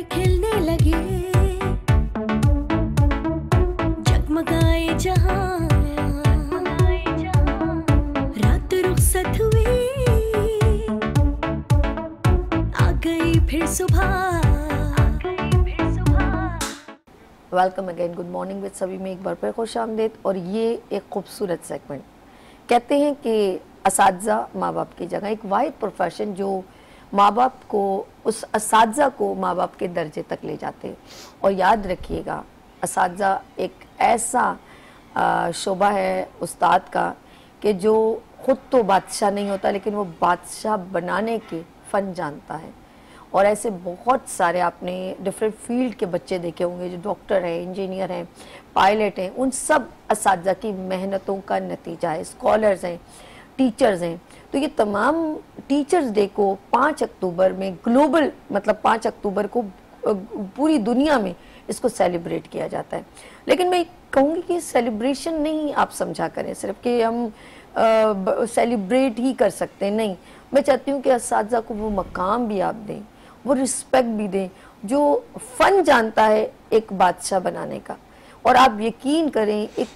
फूल खिलने लगे, जगमगाए जहां, रात रुखसत हुई, आ गई फिर सुबह। Welcome again, good morning with सभी में एक बार फिर खुश आमदीद। और ये एक खूबसूरत सेगमेंट, कहते हैं कि असातिज़ा माँ बाप की जगह, एक वाहिद प्रोफेशन जो माँ बाप को, उस असातिज़ा को माँ बाप के दर्जे तक ले जाते हैं। और याद रखिएगा, असातिज़ा एक ऐसा शोबा है उस्ताद का कि जो ख़ुद तो बादशाह नहीं होता, लेकिन वो बादशाह बनाने के फ़न जानता है। और ऐसे बहुत सारे आपने डिफरेंट फील्ड के बच्चे देखे होंगे जो डॉक्टर हैं, इंजीनियर हैं, पायलट हैं, उन सब असातिज़ा की मेहनतों का नतीजा है। स्कॉलर्स हैं, टीचर्स हैं। तो ये तमाम टीचर्स डे को 5 अक्टूबर में ग्लोबल, मतलब 5 अक्टूबर को पूरी दुनिया में इसको सेलिब्रेट किया जाता है। लेकिन मैं कहूँगी कि सेलिब्रेशन नहीं आप समझा करें सिर्फ कि हम सेलिब्रेट ही कर सकते हैं, नहीं। मैं चाहती हूँ कि असातिज़ा को वो मकाम भी आप दें, वो रिस्पेक्ट भी दें जो फ़न जानता है एक बादशाह बनाने का। और आप यकीन करें, एक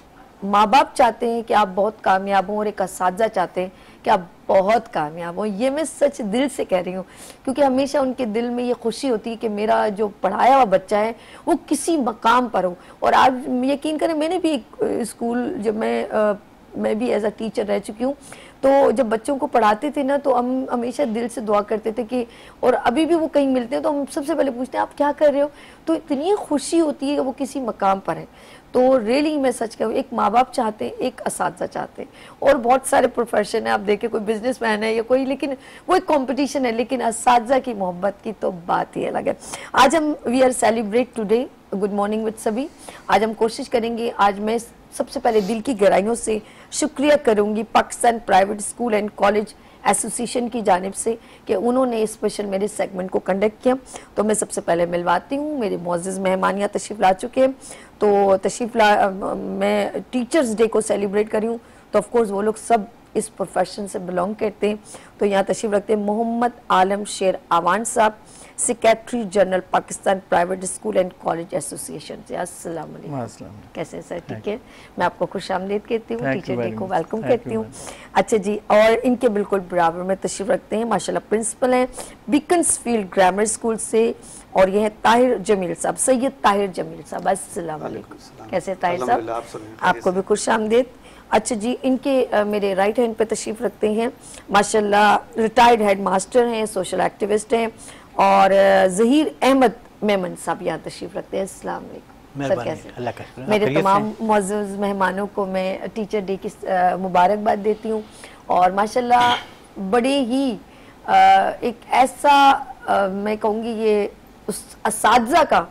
माँ बाप चाहते हैं कि आप बहुत कामयाब हों और एक असातिज़ा चाहते हैं कि आप बहुत कामयाब हों। ये मैं सच दिल से कह रही हूँ, क्योंकि हमेशा उनके दिल में ये खुशी होती है कि मेरा जो पढ़ाया हुआ बच्चा है वो किसी मकाम पर हो। और आप यकीन करें, मैंने भी एक स्कूल, जब मैं भी एज अ टीचर रह चुकी हूँ, तो जब बच्चों को पढ़ाते थे ना, तो हम हमेशा दिल से दुआ करते थे कि, और अभी भी वो कहीं मिलते हैं तो हम सबसे पहले पूछते हैं आप क्या कर रहे हो, तो इतनी खुशी होती है कि वो किसी मकाम पर है। तो रियली मैं सच कहूँ, एक माँ बाप चाहते हैं, एक असातिज़ा चाहते हैं। और बहुत सारे प्रोफेशन है, आप देखें कोई बिजनेसमैन है या कोई, लेकिन वो एक कंपटीशन है, लेकिन असातिज़ा की मोहब्बत की तो बात ही अलग है। आज हम we are celebrate today good morning with सभी। आज हम कोशिश करेंगे, आज मैं सबसे पहले दिल की गहराइयों से शुक्रिया करूंगी Pakistan private school and college association की जानिब से कि उन्होंने स्पेशल मेरे सेगमेंट को कंडक्ट किया। तो मैं सबसे पहले मिलवाती हूँ, मेरे मोअज़्ज़ज़ मेहमान यहाँ तशरीफ़ ला चुके हैं। तो मैं टीचर्स डे को सेलिब्रेट करी हूँ, तो ऑफकोर्स वो लोग सब इस प्रोफेशन से बिलोंग करते हैं। तो यहाँ तशरीफ़ रखते हैं मोहम्मद आलम शेर आवान साहब, secretary general Pakistan private school and college association से। अस्सलाम वालेकुम, कैसे हैं सर? ठीक है, मैं आपको खुश आमदीद कहती हूँ, टीचर डे को वेलकम कहती हूँ। अच्छा जी, और इनके बिल्कुल बराबर में तशरीफ रखते हैं माशाल्लाह प्रिंसिपल हैं बीकंसफील्ड ग्रामर स्कूल से, और ये है ताहिर जमील साहब, सैयद ताहिर जमील साहब। अस्सलाम वालेकुम, कैसे हैं ताहिर साहब? आपको भी खुश आमदीद। अच्छा जी, इनके मेरे राइट हैंड पे तशरीफ रखते हैं माशाल्लाह रिटायर्ड हेड मास्टर हैं, सोशल एक्टिविस्ट हैं, और ज़हीर अहमद मेमन साहब यहाँ तशरीफ रखते हैं। अस्सलाम वालेकुम सर, कैसे? मेरे तमाम मुअज़्ज़ज़ मेहमानों को मैं टीचर डे की मुबारकबाद देती हूँ। और माशाल्लाह बड़े ही एक ऐसा मैं कहूँगी, ये उस असातिज़ा का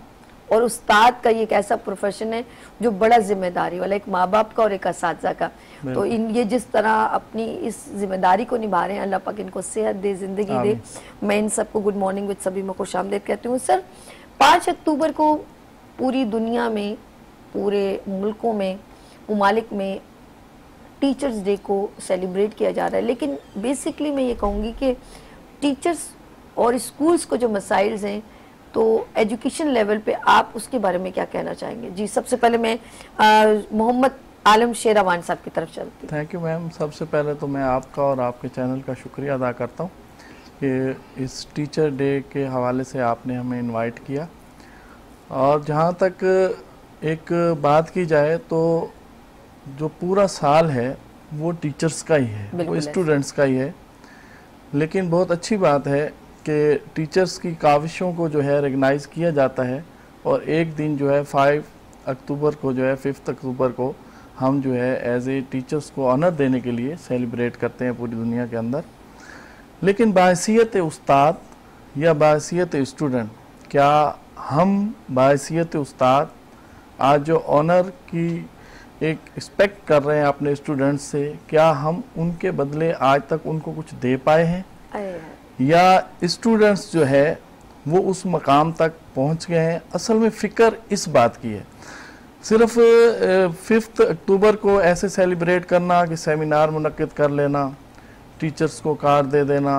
और उस्ताद का ये एक ऐसा प्रोफेशन है जो बड़ा जिम्मेदारी वाला, एक माँ बाप का और एक असातिज़ा का। तो ये जिस तरह अपनी इस जिम्मेदारी को निभा रहे हैं, अल्लाह पाक इनको सेहत दे, ज़िंदगी दे। मैं इन सबको गुड मॉर्निंग विद सभी में खुश आमदीद कहती हूँ। सर, 5 अक्टूबर को पूरी दुनिया में, पूरे मुल्कों में, ममालिक में टीचर्स डे को सेलिब्रेट किया जा रहा है। लेकिन बेसिकली मैं ये कहूँगी कि टीचर्स और स्कूल्स को जो मसाइल्स हैं, तो एजुकेशन लेवल पे आप उसके बारे में क्या कहना चाहेंगे? जी, सबसे पहले मैं मोहम्मद आलम शेर आवान साहब की तरफ चलती हूँ। Thank you ma'am. सबसे पहले तो मैं आपका और आपके चैनल का शुक्रिया अदा करता हूँ कि इस टीचर डे के हवाले से आपने हमें इनवाइट किया। और जहाँ तक एक बात की जाए तो जो पूरा साल है वो टीचर्स का ही है, वो स्टूडेंट्स का ही है। लेकिन बहुत अच्छी बात है कि टीचर्स की काविशों को जो है रिकग्नाइज़ किया जाता है, और एक दिन जो है 5 अक्टूबर को जो है 5 अक्टूबर को हम जो है एज ए टीचर्स को ऑनर देने के लिए सेलिब्रेट करते हैं पूरी दुनिया के अंदर। लेकिन बाहैसियत उस्ताद या बाहैसियत स्टूडेंट, क्या हम बाहैसियत उस्ताद आज जो ऑनर की एक एक्सपेक्ट कर रहे हैं अपने स्टूडेंट्स से, क्या हम उनके बदले आज तक उनको कुछ दे पाए हैं, या स्टूडेंट्स जो है वो उस मकाम तक पहुंच गए हैं? असल में फ़िक्र इस बात की है, सिर्फ 5 अक्टूबर को ऐसे सेलिब्रेट करना कि सेमिनार मुनक्किद कर लेना, टीचर्स को कार्ड दे देना,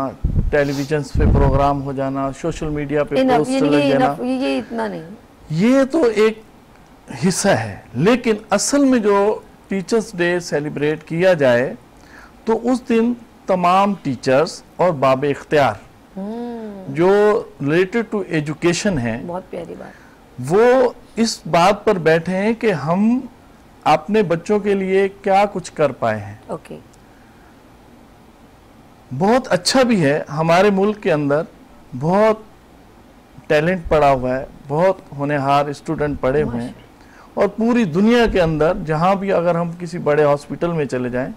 टेलीविजन पे प्रोग्राम हो जाना, सोशल मीडिया पे Enough, पोस्ट लग जाना, ये इतना नहीं। ये तो एक हिस्सा है। लेकिन असल में जो टीचर्स डे सेलिब्रेट किया जाए तो उस दिन तमाम टीचर्स और बाब इख्तियार जो रिलेटेड टू एजुकेशन है, बहुत प्यारी बात। वो इस बात पर बैठे हैं कि हम अपने बच्चों के लिए क्या कुछ कर पाए हैं। ओके। बहुत अच्छा भी है, हमारे मुल्क के अंदर बहुत टैलेंट पड़ा हुआ है, बहुत होनहार स्टूडेंट पड़े हुए हैं, और पूरी दुनिया के अंदर जहाँ भी अगर हम किसी बड़े हॉस्पिटल में चले जाएं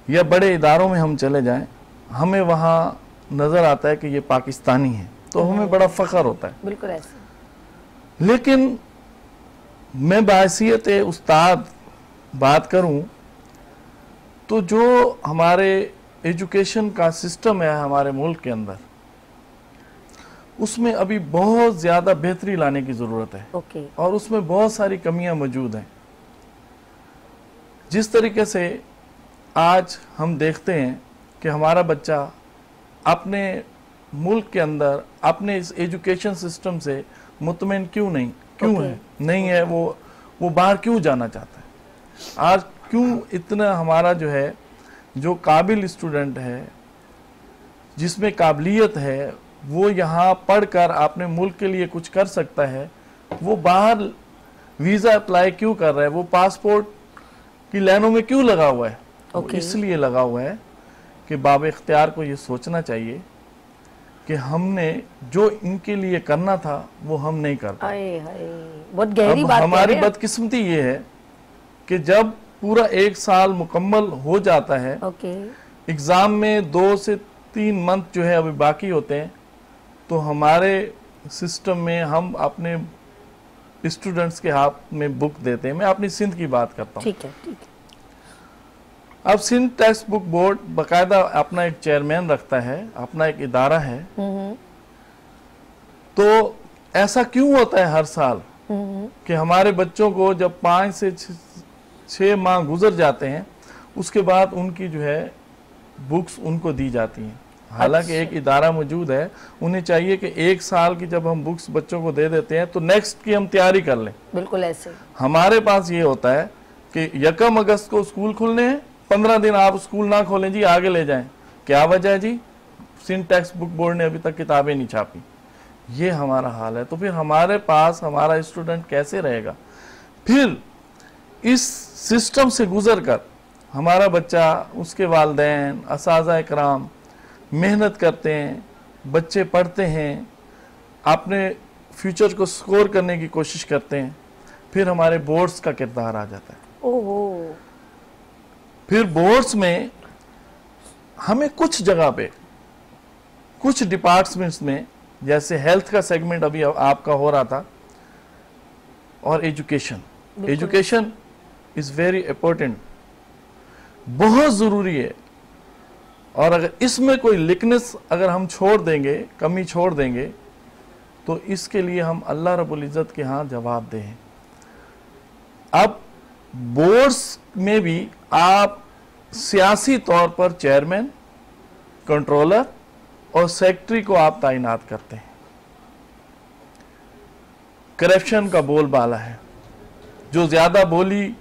या बड़े इदारों में हम चले जाएं, हमें वहाँ नज़र आता है कि ये पाकिस्तानी है, तो हमें बड़ा फ़ख्र होता है। बिल्कुल ऐसे। लेकिन मैं बाहैसियत उस्ताद बात करूं तो जो हमारे एजुकेशन का सिस्टम है हमारे मुल्क के अंदर, उसमें अभी बहुत ज़्यादा बेहतरी लाने की ज़रूरत है। ओके। और उसमें बहुत सारी कमियां मौजूद हैं। जिस तरीके से आज हम देखते हैं कि हमारा बच्चा अपने मुल्क के अंदर अपने इस एजुकेशन सिस्टम से मुतमईन क्यों नहीं है, वो बाहर क्यों जाना चाहता है। आज क्यों इतना हमारा जो है, जो काबिल स्टूडेंट है, जिसमें काबिलियत है, वो यहाँ पढ़कर अपने मुल्क के लिए कुछ कर सकता है, वो बाहर वीज़ा अप्लाई क्यों कर रहा है, वो पासपोर्ट की लाइनों में क्यों लगा हुआ है। वो इसलिए लगा हुआ है कि बाब इख्तियार को ये सोचना चाहिए कि हमने जो इनके लिए करना था वो हम नहीं कर पाए। बहुत गहरी बात। हमारी बदकिस्मती ये है कि जब पूरा 1 साल मुकम्मल हो जाता है, एग्जाम में 2 से 3 मंथ जो है अभी बाकी होते हैं, तो हमारे सिस्टम में हम अपने स्टूडेंट्स के हाथ में बुक देते हैं। मैं अपनी सिंध की बात करता हूँ। ठीक है। अब सिंध टेक्स्ट बुक बोर्ड बाकायदा अपना एक चेयरमैन रखता है, अपना एक इदारा है। तो ऐसा क्यों होता है हर साल कि हमारे बच्चों को जब 5 से 6 माह गुजर जाते हैं, उसके बाद उनकी जो है बुक्स उनको दी जाती हैं। हालांकि एक इदारा मौजूद है, उन्हें चाहिए कि 1 साल की जब हम बुक्स बच्चों को दे देते हैं तो नेक्स्ट की हम तैयारी कर लें। बिल्कुल ऐसे। हमारे पास ये होता है कि 1 अगस्त को स्कूल खुलने हैं, 15 दिन आप स्कूल ना खोलें जी, आगे ले जाएं। क्या वजह है जी? सिंध टेक्स्ट बुक बोर्ड ने अभी तक किताबें नहीं छापी। ये हमारा हाल है। तो फिर हमारे पास हमारा स्टूडेंट कैसे रहेगा? फिर इस सिस्टम से गुजर कर हमारा बच्चा, उसके वालिदैन, असातिज़ा इकराम मेहनत करते हैं, बच्चे पढ़ते हैं, अपने फ्यूचर को स्कोर करने की कोशिश करते हैं, फिर हमारे बोर्ड्स का किरदार आ जाता है। ओहो। फिर बोर्ड्स में हमें कुछ जगह पे, कुछ डिपार्टमेंट्स में, जैसे हेल्थ का सेगमेंट अभी आपका हो रहा था, और एजुकेशन इज वेरी इंपॉर्टेंट, बहुत ज़रूरी है। और अगर इसमें कोई लिकनेस अगर हम छोड़ देंगे, कमी छोड़ देंगे, तो इसके लिए हम अल्लाह रब्बुल इज़्ज़त के यहाँ जवाब दें। अब बोर्ड्स में भी आप सियासी तौर पर चेयरमैन, कंट्रोलर और सेक्रेटरी को आप तैनात करते हैं। करप्शन का बोलबाला है, जो ज्यादा बोली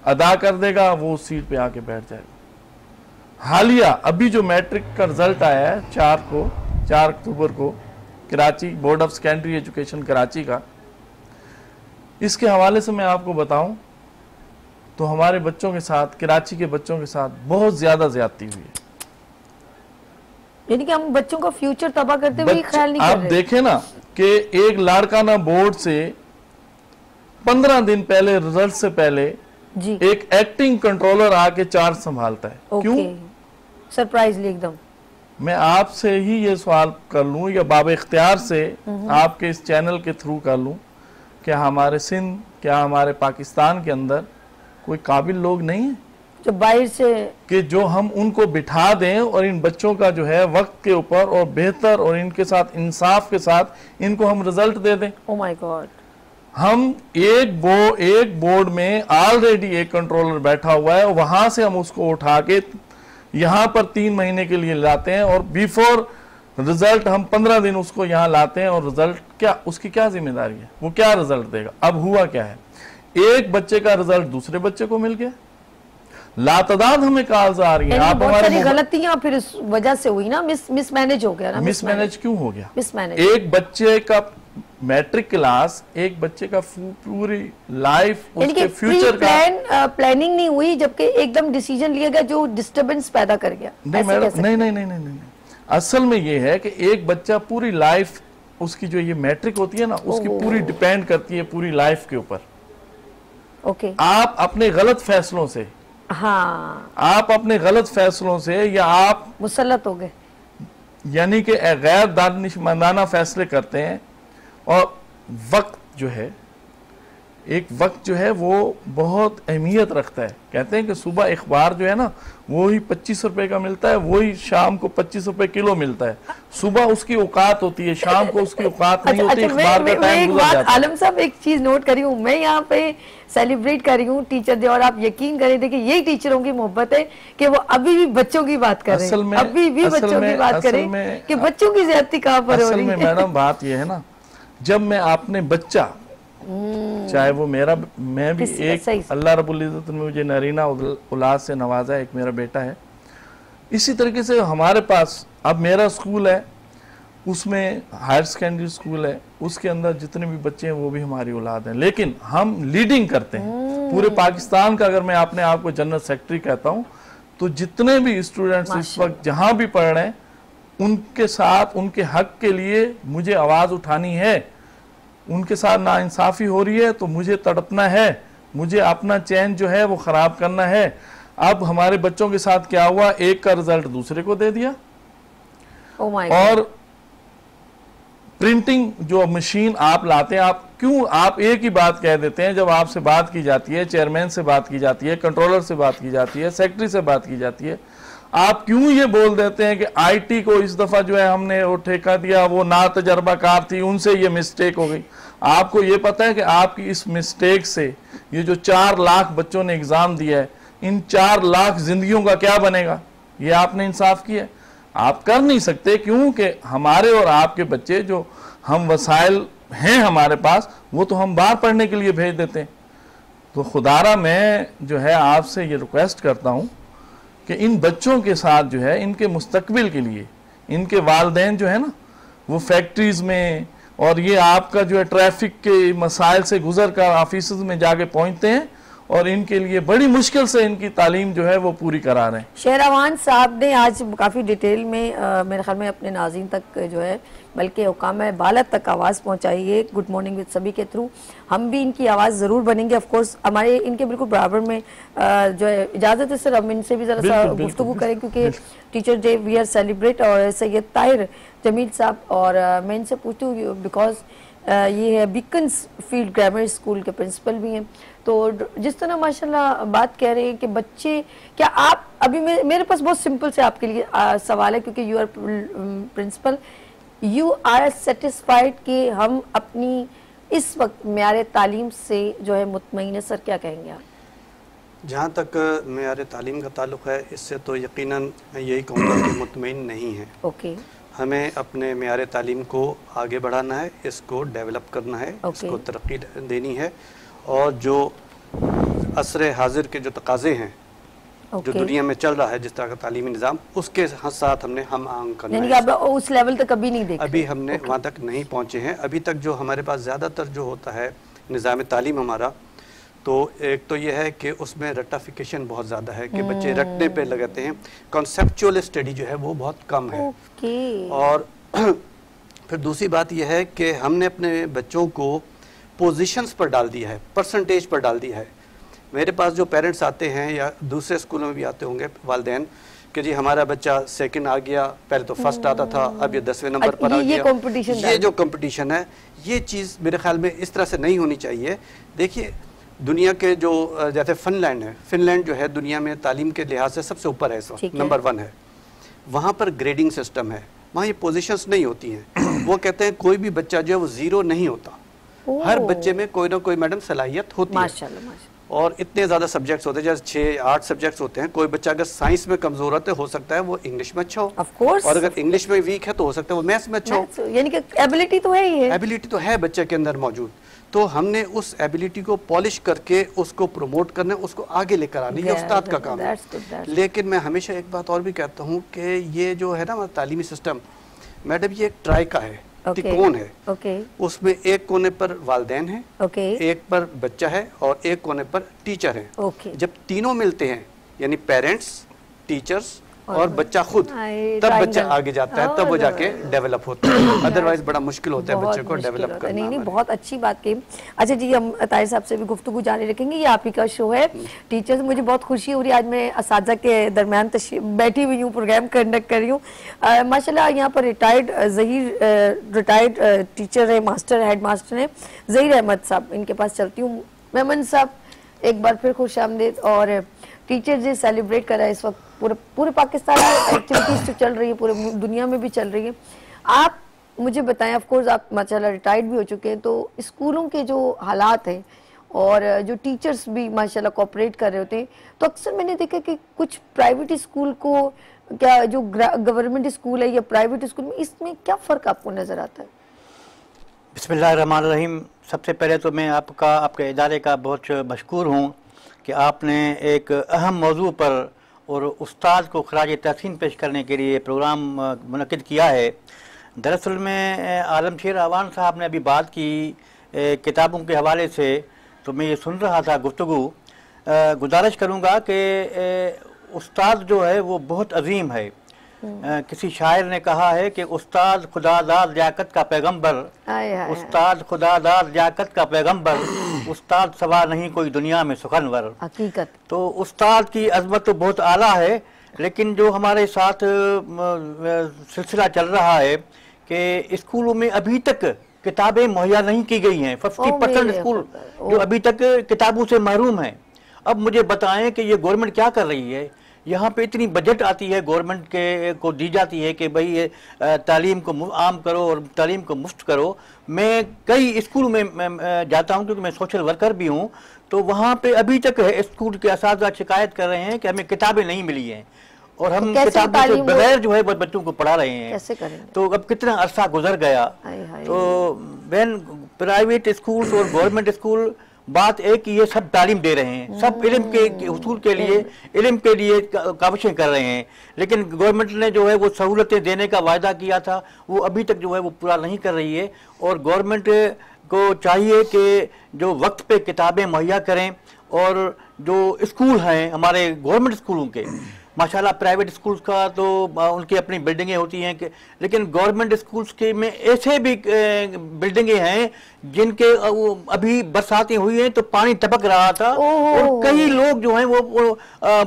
अदा कर देगा वो उस सीट पे आके बैठ जाएगा। हालिया अभी जो मैट्रिक का रिजल्ट आया है 4 अक्टूबर को, Karachi board of secondary education Karachi का, इसके हवाले से मैं आपको बताऊं तो हमारे बच्चों के साथ, कराची के बच्चों के साथ बहुत ज्यादा ज्यादती हुई है। यानी कि हम बच्चों का फ्यूचर तबाह करते हुए ख्याल नहीं कर रहे। आप देखें ना कि एक लाड़काना बोर्ड से 15 दिन पहले, रिजल्ट से पहले जी, एक एक्टिंग कंट्रोलर आके चार्ज संभालता है। क्यों? सरप्राइजली एकदम। मैं आपसे ही ये सवाल कर लूं या बाब इख्तियार से आपके इस चैनल के थ्रू कर लूं, क्या हमारे सिंध, क्या हमारे पाकिस्तान के अंदर कोई काबिल लोग नहीं है जो बाहर से, कि जो हम उनको बिठा दें और इन बच्चों का जो है वक्त के ऊपर और बेहतर और इनके साथ इंसाफ के साथ इनको हम रिजल्ट दे दें? Oh my God. हम एक बोर्ड में ऑलरेडी एक कंट्रोलर बैठा हुआ है, वहां से हम उसको उठा के यहाँ पर 3 महीने के लिए लाते हैं, और बिफोर रिजल्ट हम 15 दिन उसको यहाँ लाते हैं और रिजल्ट क्या, उसकी क्या जिम्मेदारी है, वो क्या रिजल्ट देगा। अब हुआ क्या है, एक बच्चे का रिजल्ट दूसरे बच्चे को मिल गया, लातदाद हमें कॉल्स आ रही है। आप बहुत सारी हमारे गलतियां फिर इस वजह से हुई ना, मिसमैनेज हो गया ना। मिसमैनेज क्यों हो गया, मिसमैनेज। एक बच्चे का मैट्रिक क्लास, एक बच्चे का पूरी लाइफ, उसके फ्यूचर का प्लानिंग नहीं हुई, जबकि एकदम डिसीजन लिया गया जो डिस्टर्बेंस पैदा कर गया। नहीं मैडम, नहीं, असल में ये है कि एक बच्चा पूरी लाइफ, उसकी जो ये मैट्रिक होती है ना, उसकी पूरी डिपेंड करती है पूरी लाइफ के ऊपर। ओके। आप अपने गलत फैसलों से, हाँ, आप अपने गलत फैसलों से, या आप मुसल्लत हो गए, यानी कि गैर दानिशमंदाना फैसले करते हैं। और वक्त जो है, एक वक्त जो है वो बहुत अहमियत रखता है। कहते हैं कि सुबह अखबार जो है ना, वो ही 25 रुपए का मिलता है, वही शाम को 25 रुपए किलो मिलता है। सुबह उसकी औकात होती है, शाम को उसकी औकात नहीं होती। अखबार का टाइम गुजर जाता है। आलम साहब एक चीज नोट करी हूँ मैं, यहाँ पे सेलिब्रेट कर रही हूँ टीचर डे, और आप यकीन करें, देखिए यही टीचरों की मोहब्बत है कि वो अभी भी बच्चों की बात कर रहे हैं, अभी भी बच्चों की बात करें कि बच्चों की ज्यादती कहाँ पर हो रही है। मैडम बात ये है ना, जब मैं अपने बच्चा, चाहे वो मेरा, मैं भी एक, अल्लाह रब्बुल इज्जत ने मुझे नरीना औलाद से नवाजा है, एक मेरा बेटा है। इसी तरीके से हमारे पास अब मेरा स्कूल है, उसमें हायर सेकेंडरी स्कूल है, उसके अंदर जितने भी बच्चे हैं वो भी हमारी औलाद हैं, लेकिन हम लीडिंग करते हैं पूरे पाकिस्तान का। अगर मैं अपने आप को जनरल सेक्रेटरी कहता हूँ, तो जितने भी स्टूडेंट्स इस वक्त जहाँ भी पढ़ रहे हैं, उनके साथ, उनके हक के लिए मुझे आवाज़ उठानी है। उनके साथ नाइंसाफ़ी हो रही है तो मुझे तड़पना है, मुझे अपना चैन जो है वो ख़राब करना है। अब हमारे बच्चों के साथ क्या हुआ, एक का रिजल्ट दूसरे को दे दिया। और प्रिंटिंग जो मशीन आप लाते हैं, आप क्यों, आप एक ही बात कह देते हैं जब आपसे बात की जाती है, चेयरमैन से बात की जाती है, कंट्रोलर से बात की जाती है, सेक्रेटरी से बात की जाती है, आप क्यों ये बोल देते हैं कि आईटी को इस दफा जो है हमने वो ठेका दिया, वो ना तजर्बाकार थी, उनसे ये मिस्टेक हो गई। आपको ये पता है कि आपकी इस मिस्टेक से ये जो 4 लाख बच्चों ने एग्जाम दिया है, इन 4 लाख जिंदगियों का क्या बनेगा? ये आपने इंसाफ किया? आप कर नहीं सकते, क्योंकि हमारे और आपके बच्चे जो हम वसाइल हैं हमारे पास, वो तो हम बाहर पढ़ने के लिए भेज देते हैं। तो खुदारा मैं जो है आपसे ये रिक्वेस्ट करता हूँ कि इन बच्चों के साथ जो है, इनके मुस्तकबिल के लिए, इनके वालिदैन जो है ना, वो फैक्ट्रीज में, और ये आपका जो है ट्रैफिक के मसाइल से गुजर कर ऑफिस में जाके पहुंचते हैं, और इनके लिए बड़ी मुश्किल से इनकी तालीम जो है वो पूरी करा रहे हैं। शेहरावान साहब ने आज काफ़ी डिटेल में मेरे ख्याल में अपने नाज़रीन तक जो है, बल्कि हुकाम बाला तक आवाज़ पहुंचाई है गुड मॉर्निंग विद सभी के थ्रू। हम भी इनकी आवाज़ ज़रूर बनेंगे, ऑफ कोर्स हमारे इनके बिल्कुल बराबर में जो है। इजाज़त है सर, हम इनसे भी ज़रा सा गुफ्तगू करें, क्योंकि teacher day we are celebrate, और सैयद ताहिर जमील साहब, और मैं इनसे पूछती हूँ बिकॉज ये है बीकन्स फील्ड ग्रामर स्कूल के प्रिंसिपल भी हैं। तो जिस तरह माशाल्लाह बात कह रहे हैं कि बच्चे, क्या आप अभी मेरे पास बहुत सिंपल से आपके लिए सवाल है, क्योंकि you are principal, you are satisfied कि हम अपनी इस वक्त मेयार तालीम से जो है मुतमईन है? सर क्या कहेंगे आप? जहाँ तक मेयार तालीम का ताल्लुक़ है, इससे तो यकीनन मैं यही कहूँगा कि मुतमईन नहीं है। ओके। हमें अपने मेयार तालीम को आगे बढ़ाना है, इसको डेवलप करना है, इसको तरक्की देनी है, और जो असर हाजिर के जो तकाज़े हैं, जो दुनिया में चल रहा है, जिस तरह का तालीमी निज़ाम, उसके साथ हमने हम आंग करना है। आप उस लेवल तक कभी नहीं देखे? अभी हमने वहाँ तक नहीं पहुँचे हैं। अभी तक जो हमारे पास ज़्यादातर जो होता है निज़ाम तालीम हमारा, तो एक तो ये है कि उसमें रट्टाफिकेशन बहुत ज़्यादा है कि बच्चे रटने पे लगाते हैं, कॉन्सेप्चुअल स्टडी जो है वो बहुत कम है। और फिर दूसरी बात यह है कि हमने अपने बच्चों को पोजीशंस पर डाल दिया है, परसेंटेज पर डाल दिया है। मेरे पास जो पेरेंट्स आते हैं, या दूसरे स्कूलों में भी आते होंगे वालिदैन, कि जी हमारा बच्चा सेकंड आ गया, पहले तो फर्स्ट आता था, अब ये 10वें नंबर पर आ गया। ये जो कंपटीशन है, ये चीज़ मेरे ख्याल में इस तरह से नहीं होनी चाहिए। देखिए दुनिया के जो, जैसे फिनलैंड है, फिनलैंड जो है दुनिया में तालीम के लिहाज से सबसे ऊपर है, इस वक्त नंबर 1 है। वहाँ पर ग्रेडिंग सिस्टम है, वहाँ ये पोजीशंस नहीं होती हैं। वो कहते हैं कोई भी बच्चा जो है वो 0 नहीं होता, हर बच्चे में कोई ना कोई मैडम सलाहियत होती है। और इतने ज़्यादा सब्जेक्ट्स होते हैं, जैसे 6-8 सब्जेक्ट्स होते हैं। कोई बच्चा अगर साइंस में कमज़ोर है हो सकता है वो इंग्लिश में अच्छा हो, Of course. और अगर इंग्लिश में वीक है तो हो सकता है वो मैथ्स में अच्छा हो। यानी कि एबिलिटी तो है ही है। एबिलिटी तो है बच्चे के अंदर मौजूद, तो हमने उस एबिलिटी को पॉलिश करके उसको प्रमोट करना, उसको आगे लेकर आना, ये उस्ताद का काम है। लेकिन मैं हमेशा एक बात और भी कहता हूँ कि ये जो है ना हमारा तालीमी सिस्टम, मैडम ये एक ट्राई का है, त्रिकोण है। उसमें एक कोने पर वालिदैन है, एक पर बच्चा है और एक कोने पर टीचर है। जब तीनों मिलते हैं यानी पेरेंट्स, टीचर्स और बच्चा खुद, तब बच्चा आगे जाता है, तब वो जाके डेवलप होता है। अदरवाइज बड़ा मुश्किल होता है बच्चे को डेवलप करना। नहीं, बहुत अच्छी बात की। अच्छा जी, हम ताहिर साहब से भी गुफ्तगू जारी रखेंगे। ये आप ही का शो है टीचर्स। मुझे बहुत खुशी हो रही है, आज मैं असातिज़ा के दरमियान बैठी हुई हूँ, प्रोग्राम कंडक्ट कर रही हूँ। माशाल्लाह यहाँ पर रिटायर्ड टीचर है, मास्टर, हेड मास्टर है ज़हीर अहमद साहब। इनके पास चलती हूँ। मेमन साहब, एक बार फिर खुश आमदीद। और टीचर्स डे सेलिब्रेट कर रहा है इस वक्त पूरे पाकिस्तान में, एक्टिविटीज तो चल रही है, पूरे दुनिया में भी चल रही है। आप मुझे बताएं, ऑफ कोर्स आप माशाल्लाह रिटायर्ड भी हो चुके हैं, तो स्कूलों के जो हालात हैं और जो टीचर्स भी माशाल्लाह कोऑपरेट कर रहे होते हैं, तो अक्सर मैंने देखा कि कुछ प्राइवेट स्कूल को, क्या जो गवर्नमेंट स्कूल है या प्राइवेट स्कूल में, इसमें क्या फ़र्क आपको नज़र आता है? बिस्मिल्लाहिर्रहमानिर्रहीम। सबसे पहले तो मैं आपके इदारे का बहुत मशकूर हूँ कि आपने एक अहम मौजू पर और उस्ताद को खराज तहसीन पेश करने के लिए प्रोग्राम मुनक़िद किया है। दरअसल में आलमशेर आवान साहब ने अभी बात की किताबों के हवाले से, तो मैं ये सुन रहा था गुफ्तगू। गुजारिश करूँगा कि उस्ताद जो है वो बहुत अजीम है। किसी शायर ने कहा है कि उस्ताद खुदादार लियाकत का पैगंबर, उस्ताद खुदादार लियाकत का पैगंबर, उस्ताद सवा नहीं कोई दुनिया में सुखनवर। हकीकत तो उस्ताद की अजमत तो बहुत आला है, लेकिन जो हमारे साथ सिलसिला चल रहा है कि स्कूलों में अभी तक किताबें मुहैया नहीं की गई हैं। 50% स्कूल जो अभी तक किताबों से महरूम हैं। अब मुझे बताएं कि ये गवर्नमेंट क्या कर रही है। यहाँ पे इतनी बजट आती है गवर्नमेंट के को दी जाती है कि भाई ये तालीम को आम करो और तालीम को मुफ्त करो। मैं कई स्कूल में जाता हूँ क्योंकि मैं सोशल वर्कर भी हूँ, तो वहाँ पे अभी तक स्कूल के असातिज़ा शिकायत कर रहे हैं कि हमें किताबें नहीं मिली हैं और हम किताबों के बगैर जो है बच्चों को पढ़ा रहे हैं। कैसे करेंगे? तो अब कितना अरसा गुजर गया। तो वैन प्राइवेट स्कूल्स और गवर्नमेंट स्कूल, बात एक ही है, सब तालीम दे रहे हैं, सब इल्म के हुसूल के लिए, इल्म के लिए काविशें कर रहे हैं, लेकिन गवर्नमेंट ने जो है वो सहूलतें देने का वायदा किया था वो अभी तक जो है वो पूरा नहीं कर रही है। और गवर्नमेंट को चाहिए कि जो वक्त पे किताबें मुहैया करें। और जो स्कूल हैं हमारे गवर्नमेंट स्कूलों के, माशाल्लाह प्राइवेट स्कूल्स का तो उनकी अपनी बिल्डिंगें होती हैं, लेकिन गवर्नमेंट स्कूल्स के में ऐसे भी बिल्डिंगें हैं जिनके अभी बरसातें हुई हैं तो पानी टपक रहा था और कई लोग जो हैं वो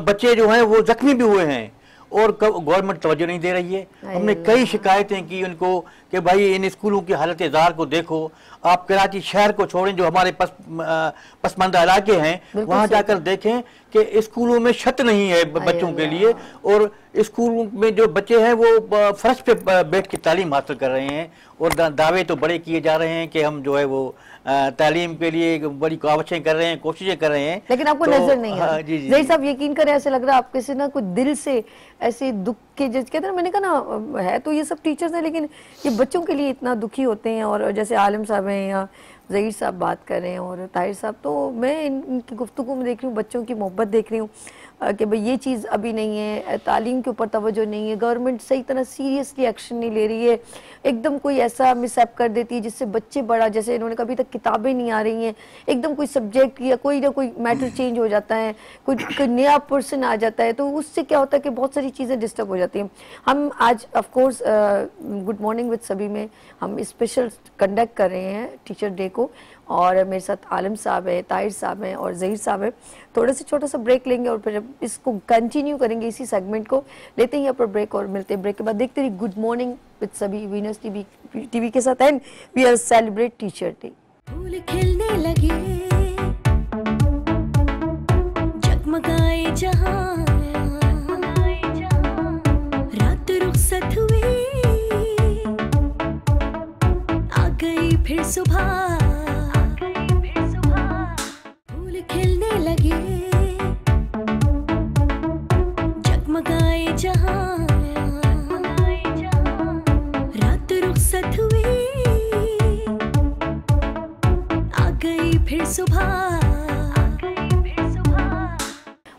बच्चे जो हैं वो जख्मी भी हुए हैं और गवर्नमेंट तवज्जो नहीं दे रही है। हमने कई शिकायतें की उनको कि भाई इन स्कूलों की हालत ज़ार को देखो। आप कराची शहर को छोड़ें, जो हमारे पसमानदा इलाके हैं वहाँ जाकर देखें कि स्कूलों में छत नहीं है बच्चों के लिए, और स्कूलों में जो बच्चे हैं वो फर्श पे बैठ के तालीम हासिल कर रहे हैं। और दावे तो बड़े किए जा रहे हैं कि हम जो है वो तालीम के लिए बड़ी काविशें कर रहे हैं, कोशिशें कर रहे हैं, लेकिन आपको नजर नहीं आ रहा। जी साहब, यकीन करें ऐसे लग रहा है आपके से ना कुछ दिल से ऐसे दुख के, जैसे कहते हैं, मैंने कहा ना है तो ये सब टीचर्स हैं लेकिन ये बच्चों के लिए इतना दुखी होते हैं। और जैसे आलिम साहब हैं या ज़हीर साहब बात कर रहे हैं और ताहिर साहब, तो मैं इनकी गुफ्तगू में देख रही हूँ, बच्चों की मोहब्बत देख रही हूँ कि भाई ये चीज़ अभी नहीं है, तालीम के ऊपर तवज्जो नहीं है, गवर्नमेंट सही तरह सीरियसली एक्शन नहीं ले रही है, एकदम कोई ऐसा मिसअप कर देती है जिससे बच्चे बड़ा, जैसे इन्होंने कभी तक किताबें नहीं आ रही हैं, एकदम कोई सब्जेक्ट या कोई ना कोई मैटर चेंज हो जाता है, कोई नया पर्सन आ जाता है, तो उससे क्या होता है कि बहुत सारी चीज़ें डिस्टर्ब हो जाती हैं। हम आज of course good morning with सभी में हम स्पेशल कंडक्ट कर रहे हैं टीचर डे को, और मेरे साथ आलम साहब है, ताहिर साहब हैं और ज़हीर साहब है। थोड़ा सा छोटा सा ब्रेक लेंगे और फिर इसको कंटिन्यू करेंगे, इसी सेगमेंट को लेते हैं यहाँ पर ब्रेक और मिलते हैं ब्रेक के बाद। देखते रहिए गुड मॉर्निंग विद सभी वीनस टीवी के साथ, and we are celebrate teacher day. फूल खिलने लगे, जगमगाए जहां, रात रुखसत हुई, आ गई फिर सुबह, फूल खिलने लगे, जगमगाए जहां, रात रुखसत हुई, आ गई फिर सुबह।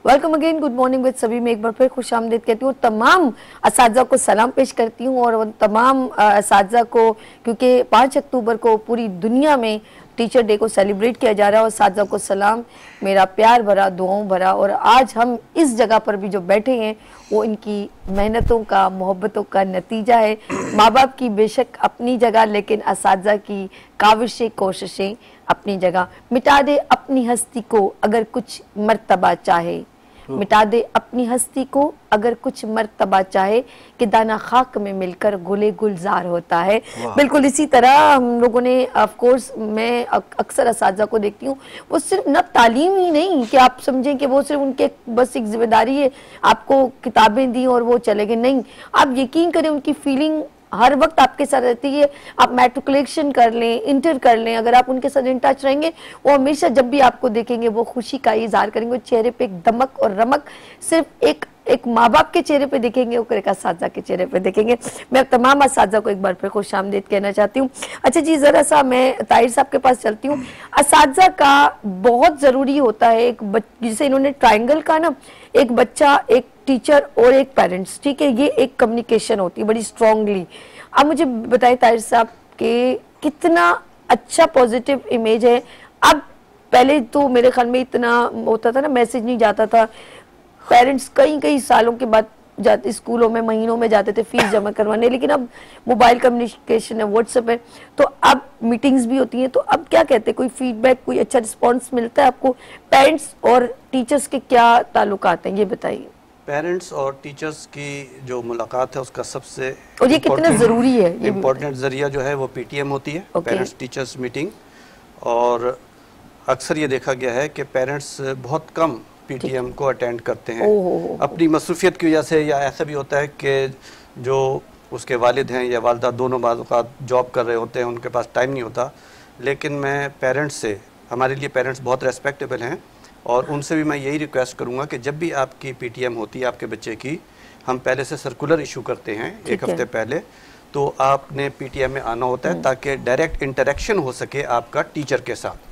Welcome again, good morning with सभी में एक बार फिर खुश आमदीद कहती हूँ। तमाम असातिज़ा को सलाम पेश करती हूँ और तमाम असातिज़ा को, क्योंकि 5 अक्टूबर को पूरी दुनिया में टीचर डे को सेलिब्रेट किया जा रहा है, और असातिज़ा को सलाम, मेरा प्यार भरा, दुआओं भरा। और आज हम इस जगह पर भी जो बैठे हैं वो इनकी मेहनतों का, मोहब्बतों का नतीजा है। माँ बाप की बेशक अपनी जगह, लेकिन असातिज़ा की काविशें, कोशिशें अपनी जगह। मिटा दे अपनी हस्ती को अगर कुछ मर्तबा चाहे, मिटा दे अपनी हस्ती को अगर कुछ मर्तबा चाहे, कि दाना खाक में मिलकर गुले गुलजार होता है। बिल्कुल इसी तरह हम लोगों ने, ऑफ कोर्स मैं अक्सर असातिज़ा को देखती हूँ, वो सिर्फ न तालीम ही नहीं कि आप समझें कि वो सिर्फ उनके बस एक जिम्मेदारी है आपको किताबें दी और वो चले गए, नहीं, आप यकीन करें उनकी फीलिंग हर वक्त आपके साथ रहती है। आप मैट्रिकुलेशन कर लें, इंटर कर लें, अगर आप उनके साथ इन टच रहेंगे, वो हमेशा जब भी आपको देखेंगे वो खुशी का इजहार करेंगे, चेहरे पे एक दमक और रमक सिर्फ एक माँ बाप के चेहरे पे देखेंगे, और एक असातिज़ा के चेहरे पे देखेंगे। मैं तमाम असातिज़ा को एक बार फिर खुश आमदीद कहना चाहती हूँ। अच्छा जी, ज़रा सा मैं ताहिर साहब के पास चलती हूँ। असातिज़ा का बहुत ज़रूरी होता है, एक जिसे इन्होंने ट्रायंगल का ना, एक बच्चा, एक टीचर और एक पेरेंट्स, ठीक है, ये एक कम्युनिकेशन होती है बड़ी स्ट्रांगली। अब मुझे बताएं ताहिर साहब कि कितना अच्छा पॉजिटिव इमेज है। अब पहले तो मेरे ख्याल में इतना होता था ना, मैसेज नहीं जाता था, पेरेंट्स कई सालों के बाद जाते, स्कूलों में महीनों में जाते थे फीस जमा करवाने, लेकिन अब मोबाइल कम्युनिकेशन है, व्हाट्सएप है, तो अब मीटिंग्स भी होती हैं। तो अब क्या कहते हैं, कोई फीडबैक, कोई अच्छा रिस्पॉन्स मिलता है आपको? पेरेंट्स और टीचर्स के क्या ताल्लुकात हैं, ये बताइए। पेरेंट्स और टीचर्स की जो मुलाकात है उसका सबसे और ये कितना ज़रूरी है, ये इम्पोर्टेंट ज़रिया जो है वो पीटीएम होती है, पेरेंट्स टीचर्स मीटिंग। और अक्सर ये देखा गया है कि पेरेंट्स बहुत कम पीटीएम को अटेंड करते हैं अपनी मसरूफियत की वजह से, या ऐसा भी होता है कि जो उसके वालिद हैं या वालदा दोनों बाज़ जॉब कर रहे होते हैं, उनके पास टाइम नहीं होता। लेकिन मैं पेरेंट्स से, हमारे लिए पेरेंट्स बहुत रेस्पेक्टेबल हैं, और उनसे भी मैं यही रिक्वेस्ट करूंगा कि जब भी आपकी पीटीएम होती है आपके बच्चे की, हम पहले से सर्कुलर इशू करते हैं एक हफ्ते पहले, तो आपने पीटीएम में आना होता है ताकि डायरेक्ट इंटरेक्शन हो सके आपका टीचर के साथ।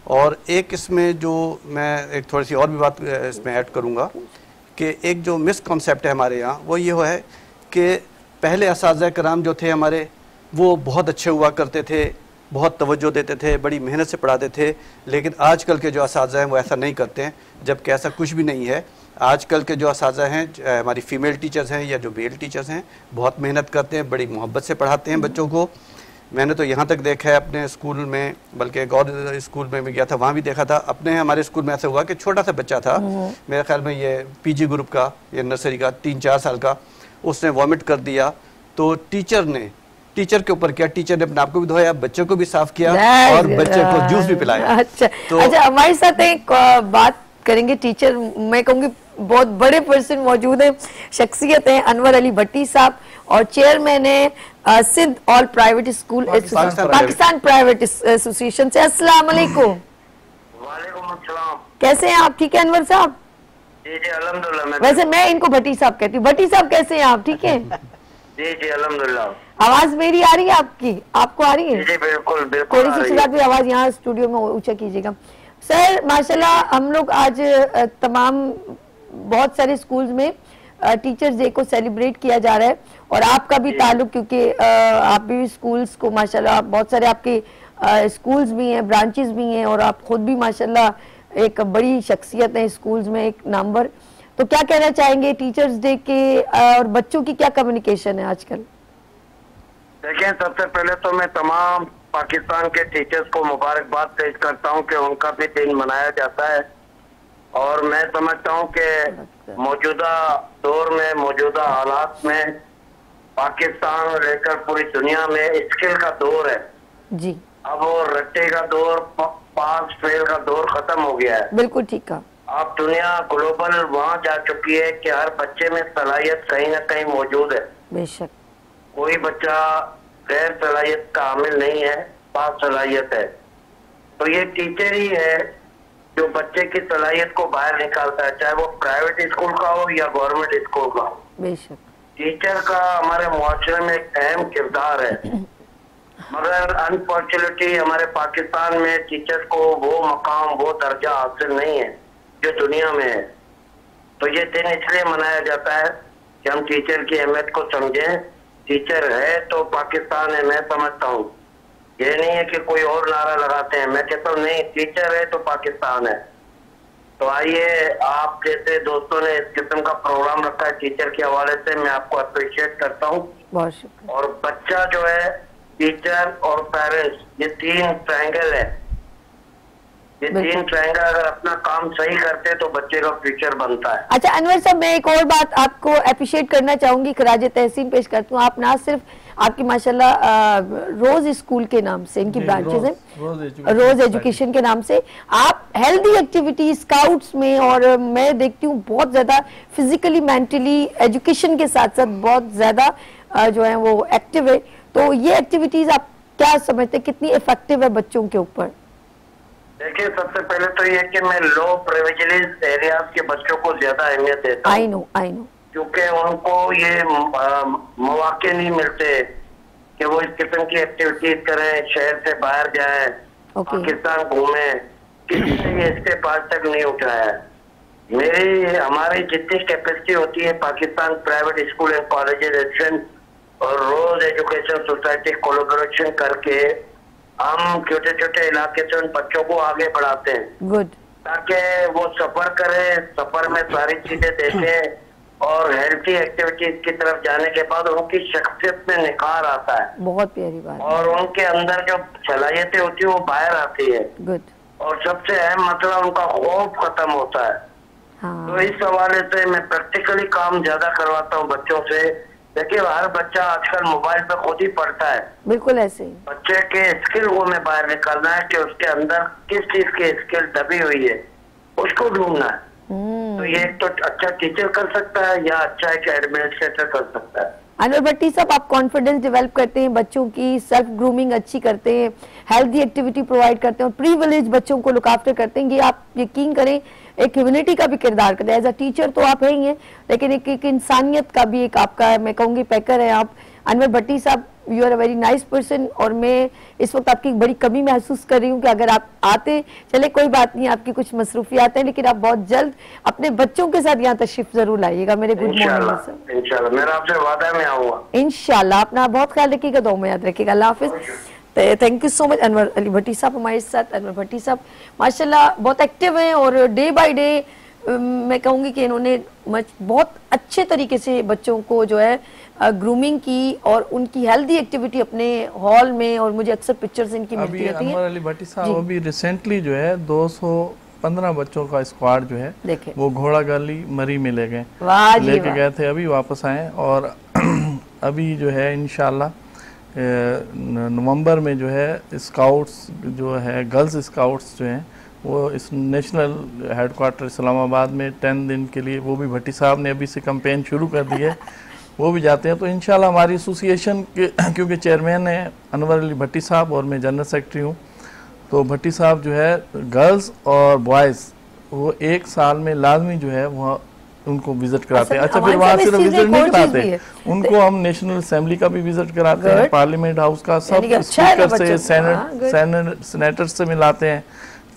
और एक इसमें जो मैं एक थोड़ी सी और भी बात इसमें ऐड करूंगा कि एक जो मिसकॉन्सेप्ट है हमारे यहाँ, वो ये है कि पहले असातिज़ा कराम जो थे हमारे, वो बहुत अच्छे हुआ करते थे, बहुत तवज्जो देते थे, बड़ी मेहनत से पढ़ाते थे। लेकिन आजकल के जो असातिज़ा हैं वो ऐसा नहीं करते हैं, जबकि ऐसा कुछ भी नहीं है। आजकल के जो असातिज़ा हैं, हमारी फ़ीमेल टीचर्स हैं या जो मेल टीचर्स हैं, बहुत मेहनत करते हैं, बड़ी मोहब्बत से पढ़ाते हैं बच्चों को। मैंने तो यहाँ तक देखा है अपने स्कूल में, बल्कि एक और स्कूल में भी गया था, वहाँ भी देखा था। अपने हमारे स्कूल में ऐसा हुआ कि छोटा सा बच्चा था, मेरे ख्याल में ये पीजी ग्रुप का या नर्सरी का, 3-4 साल का, उसने वॉमिट कर दिया। तो टीचर के ऊपर क्या, टीचर ने अपने आप को भी धोया, बच्चे को भी साफ किया और बच्चे को जूस भी पिलाया। अच्छा, तो अच्छा, हमारे साथ एक बात करेंगे टीचर, मैं कहूँगी बहुत बड़े पर्सन मौजूद हैं, शख्सियत हैं, अनवर अली भट्टी साहब, और चेयरमैन है Sindh all private school Pakistan private association से। अस्सलाम वालेकुम। वालेकुम अस्सलाम। कैसे हैं आप? ठीक है अनवर साहब? जी जी अल्हम्दुलिल्लाह। वैसे मैं इनको भट्टी साहब कहती हूँ। भट्टी साहब कैसे हैं आप? ठीक है? जी जी अल्हम्दुलिल्लाह। आवाज मेरी आ रही है आपकी? आपको आ रही है? जी बिल्कुल बिल्कुल। थोड़ी सी शुरुआत भी आवाज यहाँ स्टूडियो में ऊंचा कीजिएगा सर। माशाल्लाह हम लोग आज तमाम बहुत सारे स्कूल्स में टीचर्स डे को सेलिब्रेट किया जा रहा है, और आपका भी ताल्लुक, क्योंकि आप भी स्कूल्स को माशाल्लाह, बहुत सारे आपके स्कूल्स भी हैं, ब्रांचेस भी हैं, और आप खुद भी माशाल्लाह एक बड़ी शख्सियत है स्कूल्स में, एक नंबर। तो क्या कहना चाहेंगे टीचर्स डे के, और बच्चों की क्या कम्युनिकेशन है आजकल? देखिए, सबसे पहले तो मैं तमाम पाकिस्तान के टीचर्स को मुबारकबाद पेश करता हूं कि उनका भी दिन मनाया जाता है। और मैं समझता हूं कि मौजूदा दौर में, मौजूदा हालात में पाकिस्तान और लेकर पूरी दुनिया में स्किल का दौर है जी। अब वो रट्टे का दौर, पास फेल का दौर खत्म हो गया है। बिल्कुल ठीक है। अब दुनिया ग्लोबल वहाँ जा चुकी है कि हर बच्चे में सलाहियत कहीं ना कहीं मौजूद है। बेशक कोई बच्चा गैर सलाहियत का हामिल नहीं है, पास सलाहियत है। तो ये टीचर ही है जो बच्चे की सलाहियत को बाहर निकालता है, चाहे वो प्राइवेट स्कूल का हो या गवर्नमेंट स्कूल का हो। बेशक टीचर का हमारे मुआशरे में एक अहम किरदार है, मगर अनफॉर्चुनेटली हमारे पाकिस्तान में टीचर को वो मकाम, वो दर्जा हासिल नहीं है जो दुनिया में है। तो ये दिन इसलिए मनाया जाता है कि हम टीचर की अहमियत को समझें। टीचर है तो पाकिस्तान है, मैं समझता हूँ। ये नहीं है कि कोई और नारा लगाते हैं, मैं कहता हूँ नहीं, टीचर है तो पाकिस्तान है। तो आइए, आप जैसे दोस्तों ने इस किस्म का प्रोग्राम रखा है टीचर के हवाले से, मैं आपको अप्रिशिएट करता हूँ। बहुत शुक्रिया। और बच्चा जो है, टीचर और पेरेंट्स, ये तीन ट्रायंगल है। ये तीन ट्रायंगल अगर अपना काम सही करते हैं तो बच्चे का फ्यूचर बनता है। अच्छा अनवर साहब, मैं एक और बात आपको अप्रिशिएट करना चाहूंगी, खराज तहसीन पेश करती हूँ। आप ना सिर्फ आपकी माशाल्लाह रोज स्कूल के नाम से, इनकी ब्रांचेस हैं, रोज एजुकेशन के नाम से, आप हेल्दी एक्टिविटी स्काउट्स में, और मैं देखती हूँ बहुत ज्यादा फिजिकली मेंटली एजुकेशन के साथ साथ बहुत ज्यादा जो है वो एक्टिव है। तो ये एक्टिविटीज आप क्या समझते हैं कितनी इफेक्टिव है बच्चों के ऊपर? देखिए, सबसे पहले तो ये कि मैं लो प्रिविलेज एरियाज के बच्चों को ज्यादा अहमियत देता हूँ। आई नो क्योंकि उनको ये मौके नहीं मिलते कि वो इस किस्म की एक्टिविटीज करें, शहर से बाहर जाएं, पाकिस्तान घूमें। किसी ने ये स्टेप आज तक नहीं उठाया है। हमारी जितनी कैपेसिटी होती है Pakistan private school and college education और रोज एजुकेशन सोसाइटी कोलैबोरेशन करके हम छोटे छोटे इलाके से उन बच्चों को आगे बढ़ाते हैं। गुड। ताकि वो सफर करें, सफर में सारी चीजें देखें और हेल्थी एक्टिविटीज की तरफ जाने के बाद उनकी शख्सियत में निखार आता है। बहुत प्यारी बात। और उनके अंदर जो सलाहियतें होती है वो बाहर आती है। गुड। और सबसे अहम मसला उनका खौफ खत्म होता है। हाँ। तो इस हवाले से मैं प्रैक्टिकली काम ज्यादा करवाता हूँ बच्चों से। देखिए, हर बच्चा आजकल मोबाइल पे खुद ही पढ़ता है। बिल्कुल ऐसे ही। बच्चे के स्किल को मैं बाहर निकालना है कि उसके अंदर किस चीज की स्किल दबी हुई है, उसको ढूंढना है। तो ये एक तो अच्छा टीचर कर सकता है या अच्छा एक एडमिनिस्ट्रेटर कर सकता है। अनवर भट्टी साहब, आप कॉन्फिडेंस डेवलप करते हैं बच्चों की, सेल्फ ग्रूमिंग अच्छी करते हैं, हेल्दी एक्टिविटी प्रोवाइड करते हैं और प्रीविलेज बच्चों को लुक आफ्टर करते हैं। ये आप यकीन करें एक ह्यूमैनिटी का भी किरदार करते हैं। एज अ टीचर तो आप है ही हैं, लेकिन एक इंसानियत का भी एक आपका, मैं कहूँगी, पैकर है आप। अनवर भट्टी साहब, you are a very nice person. और मैं इस वक्त आपकी बड़ी कमी महसूस कर रही हूँ कि अगर आप आते, चले कोई बात नहीं, आपकी कुछ मसरूफियात हैं, लेकिन आप बहुत जल्द अपने बच्चों के साथ यहाँ तशरीफ जरूर लाइएगा। मेरे गुड मॉर्निंग सर। इंशाल्लाह मेरा आपसे वादा है, मैं आऊंगा इंशाल्लाह। अपना बहुत ख्याल रखिएगा, दुआ में याद रखिएगा। अल्लाह हाफिज। Thank you so much Anwar Ali Bhatti sahab हमारे साथ। अनवर भट्टी साहब माशाल्लाह बहुत एक्टिव हैं और डे बाय डे मैं कहूँगी कि इन्होंने बहुत अच्छे तरीके से बच्चों को जो है ग्रूमिंग की और उनकी हेल्दी एक्टिविटी अपने हॉल में, और मुझे अक्सर पिक्चर्स इनकी मिलती रहती हैं। अनवर अली भट्टी साहब अभी रिसेंटली जो है 215 बच्चों का स्क्वाड जो है वो घोड़ा गली मरी में ले गए, लेके गए थे, अभी वापस आए। और अभी जो है इंशाल्लाह नवंबर में जो है स्काउट्स जो है, गर्ल्स स्काउट्स जो हैं वो इस नेशनल हेडक्वार्टर इस्लामाबाद में 10 दिन के लिए, वो भी भट्टी साहब ने अभी से कैंपेन शुरू कर दी है, वो भी जाते हैं। तो इंशाल्लाह हमारी एसोसिएशन के क्योंकि चेयरमैन है अनवर अली भट्टी साहब और मैं जनरल सेक्रेटरी हूँ, तो भट्टी साहब जो है गर्ल्स और बॉयज़ वो एक साल में लाजमी जो है वहाँ उनको विजिट कराते हैं। अच्छा, फिर वहाँ सिर्फ विजिट नहीं कराते, उनको हम नेशनल असेंबली का भी विजिट कराते हैं, पार्लियामेंट हाउस का, सब स्पीकर से, सेनेटर से मिलाते हैं,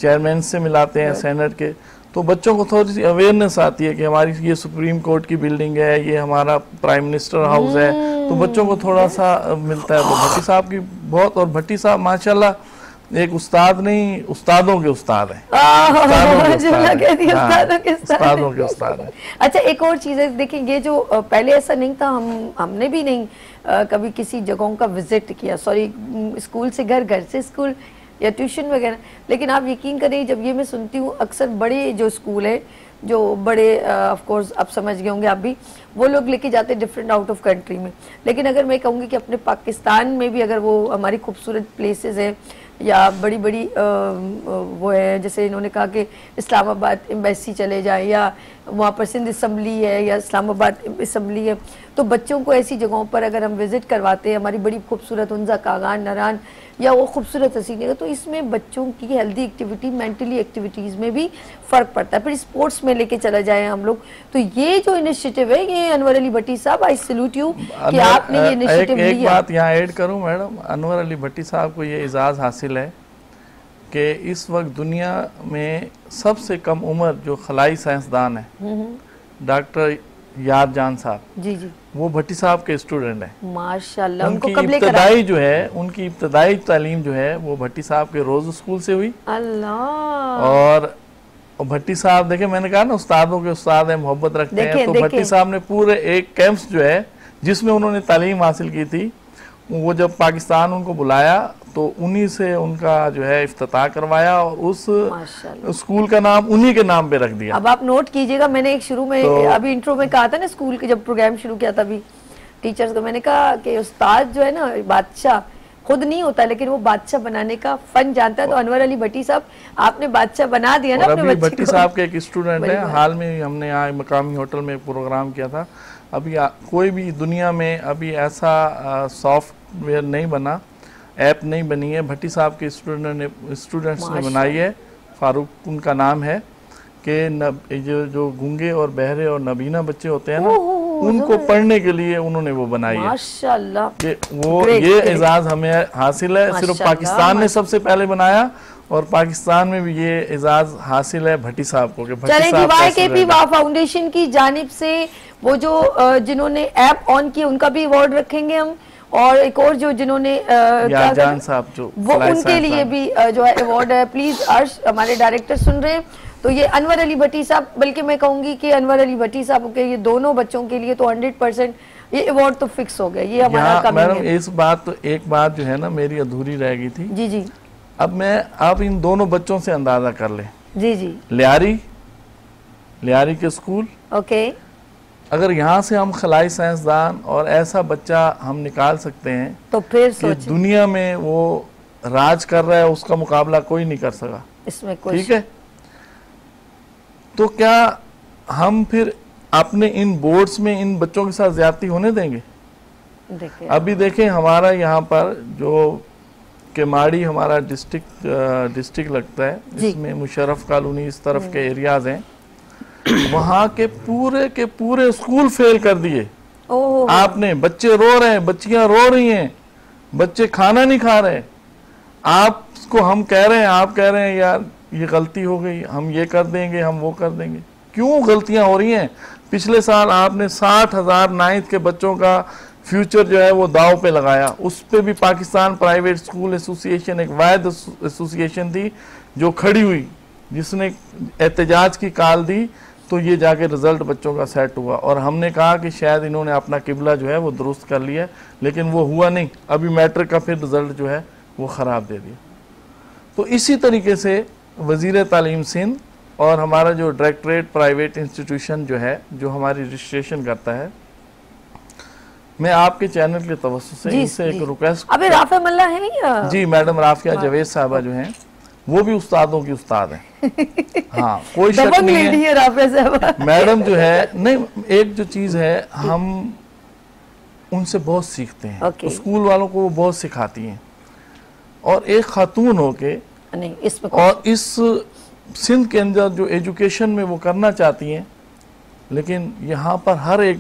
चेयरमैन से मिलाते हैं, सेनेट के। तो बच्चों को थोड़ी सी अवेयरनेस आती है कि हमारी ये सुप्रीम कोर्ट की बिल्डिंग है, ये हमारा प्राइम मिनिस्टर हाउस है, तो बच्चों को थोड़ा सा मिलता है। तो भट्टी साहब की बहुत, और भट्टी साहब माशाल्लाह एक उस्ताद नहीं, उस्तादों के उस्ताद हैं। उस्तादों के उस्ताद हैं। अच्छा, एक और चीज़ है, देखिए ये जो पहले ऐसा नहीं था, हमने भी नहीं कभी किसी जगहों का विजिट किया, सॉरी स्कूल से घर, घर से स्कूल या ट्यूशन वगैरह, लेकिन आप यकीन करें जब ये मैं सुनती हूँ अक्सर बड़े जो स्कूल है, जो बड़े ऑफ कोर्स आप समझ गए होंगे आप भी, वो लोग लेके जाते हैं डिफरेंट आउट ऑफ कंट्री में। लेकिन अगर मैं कहूँगी कि अपने पाकिस्तान में भी अगर वो हमारी खूबसूरत प्लेसेस हैं या बड़ी बड़ी वो है, जैसे इन्होंने कहा कि इस्लामाबाद एम्बेसी चले जाए, या वहाँ पर सिंध असम्बली है या इस्लामाबाद असम्बली है, तो बच्चों को ऐसी जगहों पर अगर हम विजिट करवाते हैं, हमारी बड़ी खूबसूरत उनजा कागान नरान या वो खूबसूरत हसीन जगह, तो इसमें बच्चों की हेल्दी एक्टिविटी, मेंटली एक्टिविटीज़ में भी फ़र्क पड़ता है। फिर स्पोर्ट्स में लेके चला जाए हम लोग, तो ये जो इनिशिएटिव है, ये अनवर अली भट्टी साहब, आई सैल्यूट यू कि आपने ये इनिशिएटिव लिया। एक बात यहाँ ऐड करूँ मैडम, अनवर अली भट्टी साहब को ये एजाज़ हासिल है कि इस वक्त दुनिया में सबसे कम उम्र जो खलाई साइंसदान है डॉक्टर यार जान साहब, जी जी, वो भट्टी साहब के स्टूडेंट हैं। माशाल्लाह। उनकी इब्तदाई जो है, उनकी इब्तदाई तालीम जो है वो भट्टी साहब के रोज स्कूल से हुई। अल्लाह। और भट्टी साहब देखे, मैंने कहा ना उस्तादों के उस्ताद हैं, मोहब्बत रखते हैं, तो भट्टी साहब ने पूरे एक कैंप्स जो है जिसमें उन्होंने तालीम हासिल की थी, वो जब पाकिस्तान उनको बुलाया तो उन्हीं से उनका जो है इफ्तिताह करवाया और उस स्कूल का नाम उन्हीं के नाम पे रख दिया। अब आप नोट कीजिएगा, मैंने एक शुरू में अभी इंट्रो में कहा था ना, स्कूल के जब प्रोग्राम शुरू किया था अभी टीचर्स को, मैंने कहा कि उस्ताद जो है ना बादशाह खुद नहीं होता, लेकिन वो बादशाह बनाने का फन जानता है। तो अनवर अली भट्टी साहब आपने बादशाह बना दिया ना अपने बच्चे को। भट्टी साहब के एक स्टूडेंट है, हाल में हमने यहाँ मकामी होटल में प्रोग्राम किया था। अभी कोई भी दुनिया में अभी ऐसा सॉफ्टवेयर नहीं बना, ऐप नहीं बनी है, भट्टी साहब के स्टूडेंट्स ने बनाई है। फारूक उनका नाम है कि जो गूंगे और बहरे और नबीना बच्चे होते हैं ना, उनको पढ़ने के लिए उन्होंने वो बनाई है। माशाल्लाह। ये एजाज हमें हासिल है, सिर्फ पाकिस्तान ने सबसे पहले बनाया और पाकिस्तान में भी ये एजाज हासिल है भट्टी साहब को। YKP वाह फाउंडेशन की जानिब से वो जो जिन्होंने ऐप ऑन किया उनका भी अवार्ड रखेंगे हम, और एक और जो जिन्होंने जान साहब जो वो उनके लिए भी जो है अवार्ड है। प्लीज अर्श, हमारे डायरेक्टर सुन रहे हैं, तो ये अनवर अली भट्टी साहब, बल्कि मैं कहूंगी कि अनवर अली भट्टी साहब के ये दोनों बच्चों के लिए तो 100% ये अवार्ड तो फिक्स हो गया। ये हमारा कमी है। इस बात तो एक बात जो है ना मेरी अधूरी रह गई थी। जी जी। अब इन दोनों बच्चों से अंदाजा कर ले। जी जी। लियारी के स्कूल, ओके, अगर यहाँ से हम खलाई साइंसदान और ऐसा बच्चा हम निकाल सकते हैं तो फिर कि दुनिया में वो राज कर रहा है, उसका मुकाबला कोई नहीं कर सका इसमें कोई। ठीक है, तो क्या हम फिर अपने इन बोर्ड्स में इन बच्चों के साथ ज्यादती होने देंगे? अभी देखें हमारा यहाँ पर जो केमाड़ी हमारा डिस्ट्रिक्ट लगता है, इसमें मुशर्रफ कॉलोनी इस तरफ के एरियाज हैं, वहाँ के पूरे स्कूल फेल कर दिए आपने। बच्चे रो रहे हैं, बच्चियां रो रही हैं, बच्चे खाना नहीं खा रहे। आपको हम कह रहे हैं, आप कह रहे हैं यार ये गलती हो गई, हम ये कर देंगे, हम वो कर देंगे। क्यों गलतियां हो रही हैं? पिछले साल आपने 60,000 नाइन्थ के बच्चों का फ्यूचर जो है वो दाव पे लगाया। उस पे भी पाकिस्तान प्राइवेट स्कूल एसोसिएशन एक वाहिद एसोसिएशन थी जो खड़ी हुई, जिसने एहतजाज की कॉल दी, तो ये जाके रिजल्ट बच्चों का सेट हुआ। और हमने कहा कि शायद इन्होंने अपना किबला जो है वो दुरुस्त कर लिया, लेकिन वो हुआ नहीं। अभी मैट्रिक का फिर रिजल्ट जो है वो ख़राब दे दिया। तो इसी तरीके से वज़ीर तालीम सिंध और हमारा जो डायरेक्टरेट प्राइवेट इंस्टीट्यूशन जो है, जो हमारी रजिस्ट्रेशन करता है, मैं आपके चैनल के तवज्जो से इनसे एक रिक्वेस्ट। अभी राफिया मल्ला है या? जी मैडम, राफिया जावेद साहबा जो हैं वो भी उस्तादों की उस्ताद हैं। हाँ, कोई शक नहीं है राफिया मैडम जो है। नहीं, एक जो चीज़ है हम उनसे बहुत सीखते हैं। तो स्कूल वालों को वो बहुत सिखाती हैं, और एक खातून होके नहीं इसमें और इस सिंध के अंदर जो एजुकेशन में वो करना चाहती हैं, लेकिन यहाँ पर हर एक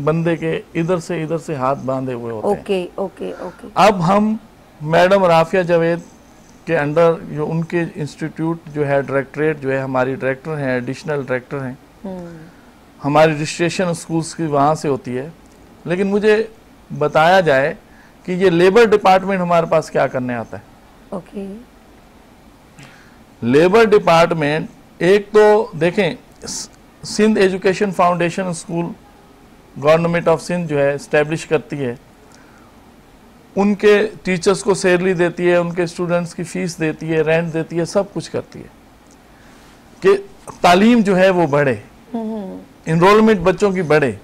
बंदे के इधर से हाथ बांधे हुए होते हैं। ओके। अब हम मैडम राफिया जावेद के अंडर जो उनके इंस्टीट्यूट जो है, डायरेक्टरेट जो है, हमारी डायरेक्टर हैं, एडिशनल डायरेक्टर हैं, हमारी रजिस्ट्रेशन स्कूल्स की वहाँ से होती है। लेकिन मुझे बताया जाए कि ये लेबर डिपार्टमेंट हमारे पास क्या करने आता है। ओके। लेबर डिपार्टमेंट, एक तो देखें Sindh education foundation school government of Sindh जो है इस्टेब्लिश करती है, उनके टीचर्स को सैलरी देती है, उनके स्टूडेंट्स की फीस देती है, रेंट देती है, सब कुछ करती है कि तालीम जो है वो बढ़े, इनरोलमेंट बच्चों की बढ़े।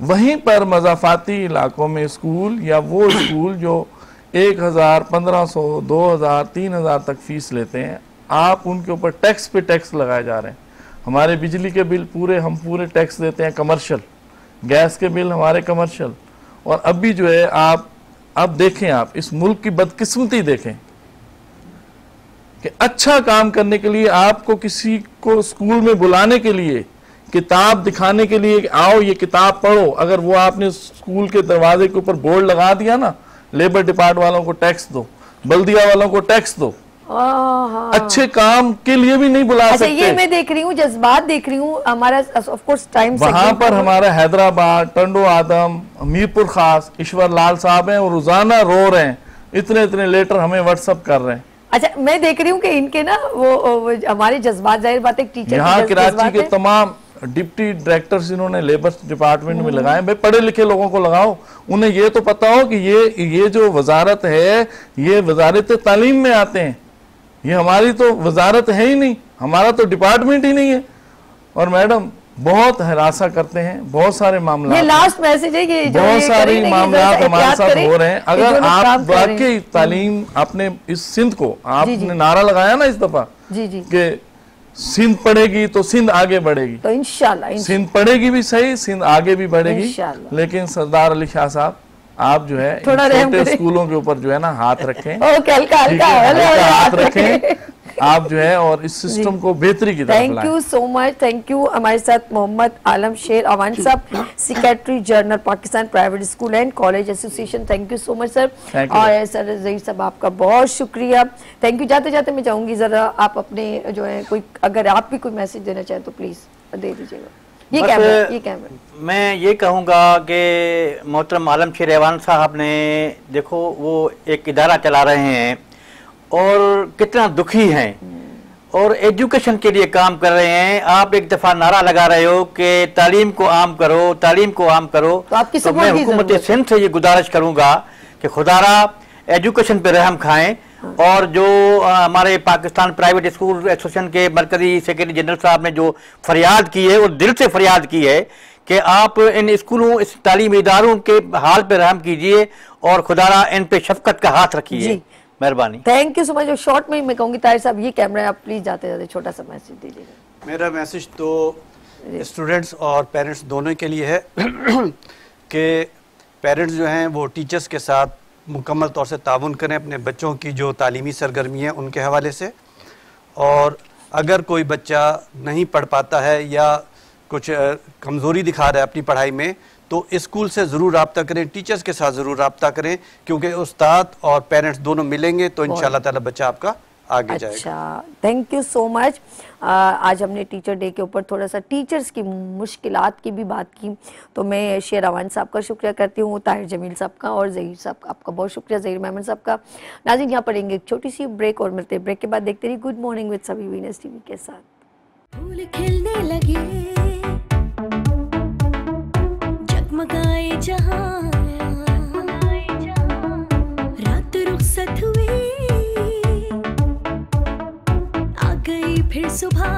वहीं पर मज़ाफ़ाती इलाकों में स्कूल या वो स्कूल जो 1,000, 1,500, 2,000, 3,000 तक फीस लेते हैं, आप उनके ऊपर टैक्स पे टैक्स लगाए जा रहे हैं। हमारे बिजली के बिल हम पूरे टैक्स देते हैं कमर्शियल, गैस के बिल हमारे कमर्शियल। और अभी जो है आप अब देखें, आप इस मुल्क की बदकिस्मती देखें कि अच्छा काम करने के लिए आपको किसी को स्कूल में बुलाने के लिए, किताब दिखाने के लिए आओ ये किताब पढ़ो, अगर वो आपने स्कूल के दरवाजे के ऊपर बोर्ड लगा दिया ना, लेबर डिपार्टमेंट वालों को टैक्स दो, बल्दिया वालों को टैक्स दो, अच्छे काम के लिए भी नहीं बुला सकते। ये मैं देख रही हूँ, जज्बात देख रही हूँ हमारा, ऑफ कोर्स टाइम वहां पर हमारा हैदराबाद, टंडो आदम, मीरपुर खास ईश्वर लाल साहब हैं और रोजाना रो रहे हैं, इतने इतने लेटर हमें व्हाट्सएप कर रहे हैं। अच्छा, मैं देख रही हूँ कि इनके ना वो हमारे जज्बात, जाहिर बात है टीचर यहाँ कराची के तमाम डिप्टी डायरेक्टर्स इन्होंने लेबर डिपार्टमेंट में लगाए। भाई पढ़े लिखे लोगों को लगाओ, उन्हें ये तो पता हो कि ये जो वजारत है ये वजारत तालीम में आते हैं, ये हमारी तो वजारत है ही नहीं, हमारा तो डिपार्टमेंट ही नहीं है। और मैडम बहुत हरासा करते हैं, बहुत सारे मामला, ये लास्ट मैसेज है कि बहुत सारे मामला हमारे साथ हो रहे हैं। अगर आप वाकई तालीम, आपने इस सिंध को आपने नारा लगाया ना इस दफा कि सिंध पढ़ेगी तो सिंध आगे बढ़ेगी, तो इंशाल्लाह सिंध पढ़ेगी भी सही, सिंध आगे भी बढ़ेगी। लेकिन सरदार अली शाह साहब, आप जो है छोटे स्कूलों के ऊपर जो है ना हाथ रखें, हाथ रखें आप जो है, और इस सिस्टम को बेहतरी की तरफ लाएं। Thank you so much, thank you. हमारे साथ मोहम्मद आलम शेर अवान साहब, secretary general Pakistan private school and college association, thank you so much sir. और सर ज़हीर साहब आपका बहुत शुक्रिया, थैंक यू। जाते जाते मैं चाहूंगी जरा आप अपने जो है कोई, अगर आप भी कोई मैसेज देना चाहें तो प्लीज दे दीजिएगा। ये कैमरा मैं ये कहूँगा कि मोहतरम आलम शेर अवान साहब ने, देखो वो एक इदारा चला रहे हैं और कितना दुखी हैं और एजुकेशन के लिए काम कर रहे हैं। आप एक दफ़ा नारा लगा रहे हो कि तालीम को आम करो, तालीम को आम करो, तो मैं हुकूमत सिंध से ये गुजारिश करूँगा कि खुदारा एजुकेशन पे रहम खाएं। और जो हमारे पाकिस्तान प्राइवेट स्कूल एसोसिएशन के मरकजी सेक्रेटरी जनरल साहब ने जो फरियाद की है, और दिल से फरियाद की है कि आप इन स्कूलों, इस तालीमी इदारों के हाल पे रहम कीजिए और खुदारा इन पे शफकत का हाथ रखिए, मेहरबानी। Thank you so much. Short में मैं कहूँगी ताहिर साहब, ये कैमरा आप प्लीज जाते जाते छोटा सा मैसेज दीजिएगा। मेरा मैसेज तो स्टूडेंट्स और पेरेंट्स दोनों के लिए है कि पेरेंट्स जो हैं वो टीचर्स के साथ मुकम्मल तौर से ताउन करें अपने बच्चों की जो तालीमी सरगर्मी है उनके हवाले से। और अगर कोई बच्चा नहीं पढ़ पाता है या कुछ कमज़ोरी दिखा रहा है अपनी पढ़ाई में, तो स्कूल से ज़रूर रब्ता करें, टीचर्स के साथ ज़रूर रब्ता करें, क्योंकि उस्ताद और पेरेंट्स दोनों मिलेंगे तो इंशाल्लाह ताला बच्चा आपका आगे जाएगा। अच्छा, थैंक यू सो मच। आज हमने टीचर डे के ऊपर थोड़ा सा टीचर्स की मुश्किलात की भी बात की, तो मैं शेर अवान साहब का शुक्रिया करती हूँ, ताहिर जमील साहब का, और ज़हीर साहब आपका बहुत शुक्रिया, ज़हीर मेमन साहब का। नाज़रीन, यहाँ पर लेंगे एक छोटी सी ब्रेक और मिलते हैं ब्रेक के बाद। देखते रहिए गुड मॉर्निंग विद सभी वीनस टीवी के साथ। फूल खिलने लगे, जगमगाए जहां, रात रुखसत हुई, आ गई फिर सुबह।